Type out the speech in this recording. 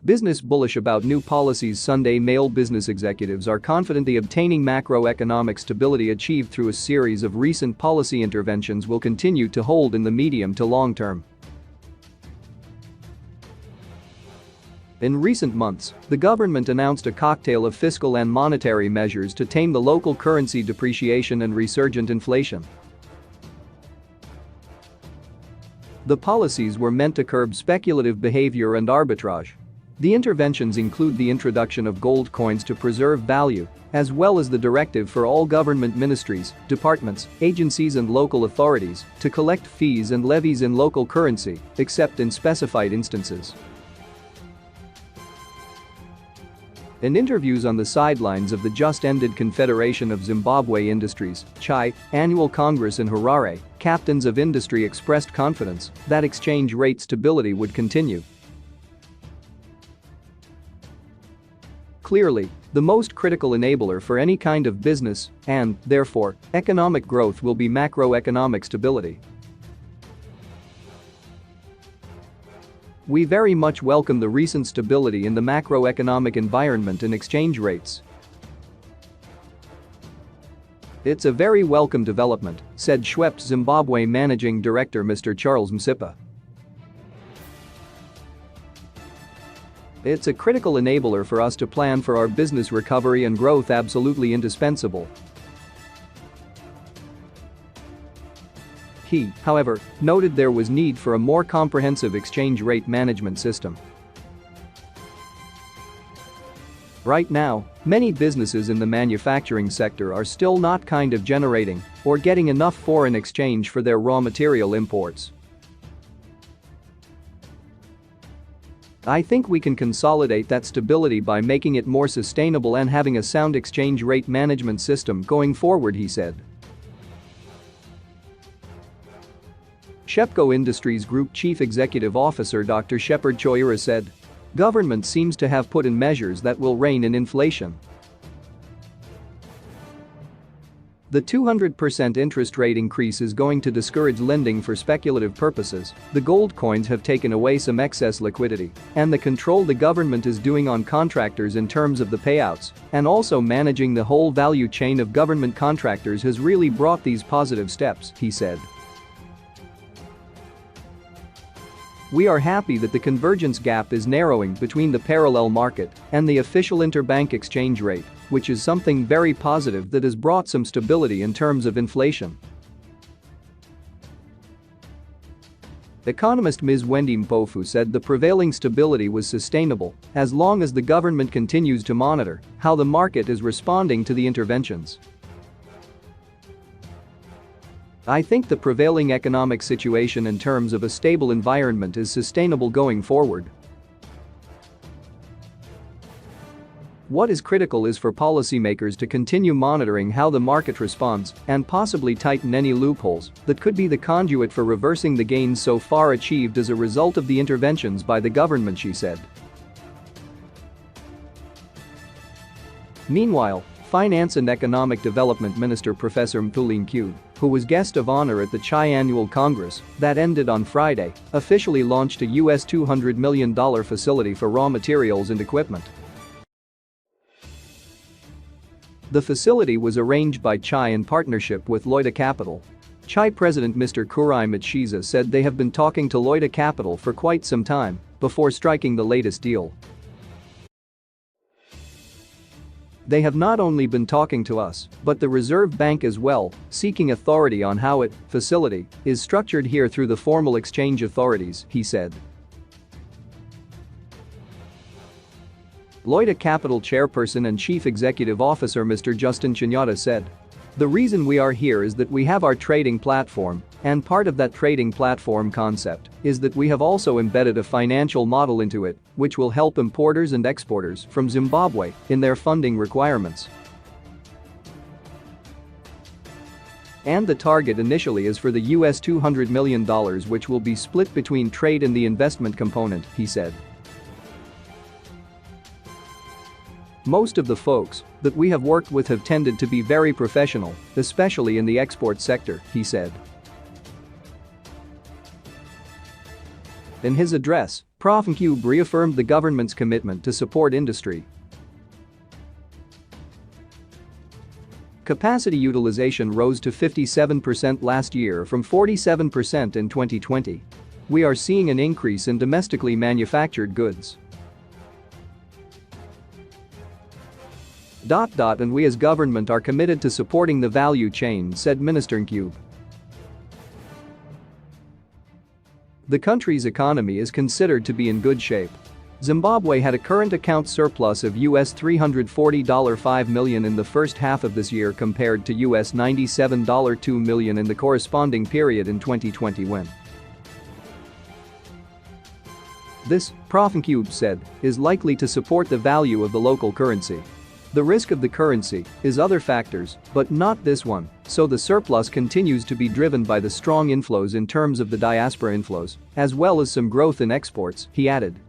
Business bullish about new policies. Sunday Mail business executives are confident the obtaining macroeconomic stability achieved through a series of recent policy interventions will continue to hold in the medium to long term. In recent months, the government announced a cocktail of fiscal and monetary measures to tame the local currency depreciation and resurgent inflation. The policies were meant to curb speculative behavior and arbitrage. The interventions include the introduction of gold coins to preserve value, as well as the directive for all government ministries, departments, agencies and local authorities to collect fees and levies in local currency, except in specified instances. In interviews on the sidelines of the just-ended Confederation of Zimbabwe Industries (CHI) annual Congress in Harare, captains of industry expressed confidence that exchange rate stability would continue. Clearly, the most critical enabler for any kind of business and, therefore, economic growth will be macroeconomic stability. We very much welcome the recent stability in the macroeconomic environment and exchange rates. It's a very welcome development, said Schweppes Zimbabwe Managing Director Mr. Charles Msipa. It's a critical enabler for us to plan for our business recovery and growth, absolutely indispensable. He, however, noted there was need for a more comprehensive exchange rate management system. Right now, many businesses in the manufacturing sector are still not generating or getting enough foreign exchange for their raw material imports. I think we can consolidate that stability by making it more sustainable and having a sound exchange rate management system going forward, he said. Shepco Industries Group Chief Executive Officer Dr. Shepard Choyera said, "Government seems to have put in measures that will rein in inflation. The 200% interest rate increase is going to discourage lending for speculative purposes. The gold coins have taken away some excess liquidity, and the control the government is doing on contractors in terms of the payouts and also managing the whole value chain of government contractors has really brought these positive steps," he said. "We are happy that the convergence gap is narrowing between the parallel market and the official interbank exchange rate, which is something very positive that has brought some stability in terms of inflation." Economist Ms. Wendy Mpofu said the prevailing stability was sustainable as long as the government continues to monitor how the market is responding to the interventions. "I think the prevailing economic situation in terms of a stable environment is sustainable going forward. What is critical is for policymakers to continue monitoring how the market responds and possibly tighten any loopholes that could be the conduit for reversing the gains so far achieved as a result of the interventions by the government," she said. Meanwhile, Finance and Economic Development Minister Professor Mpulin Q, who was guest of honor at the CHI Annual Congress that ended on Friday, officially launched a $200 million facility for raw materials and equipment. The facility was arranged by CHI in partnership with Loida Capital. CHI President Mr. Kurai Matshiza said they have been talking to Loida Capital for quite some time before striking the latest deal. "They have not only been talking to us, but the Reserve Bank as well, seeking authority on how it, facility, is structured here through the formal exchange authorities," he said. Loida Capital Chairperson and Chief Executive Officer Mr. Justin Chinyata said, "The reason we are here is that we have our trading platform, and part of that trading platform concept is that we have also embedded a financial model into it, which will help importers and exporters from Zimbabwe in their funding requirements. And the target initially is for the $200 million, which will be split between trade and the investment component," he said. "Most of the folks that we have worked with have tended to be very professional, especially in the export sector," he said. In his address, Prof. reaffirmed the government's commitment to support industry. Capacity utilization rose to 57% last year from 47% in 2020. We are seeing an increase in domestically manufactured goods. And we as government are committed to supporting the value chain, said Minister Ncube. The country's economy is considered to be in good shape. Zimbabwe had a current account surplus of $340.5 million in the first half of this year compared to $97.2 million in the corresponding period in 2021. This, Prof. Ncube said, is likely to support the value of the local currency. The risk of the currency is other factors, but not this one, so the surplus continues to be driven by the strong inflows in terms of the diaspora inflows, as well as some growth in exports, he added.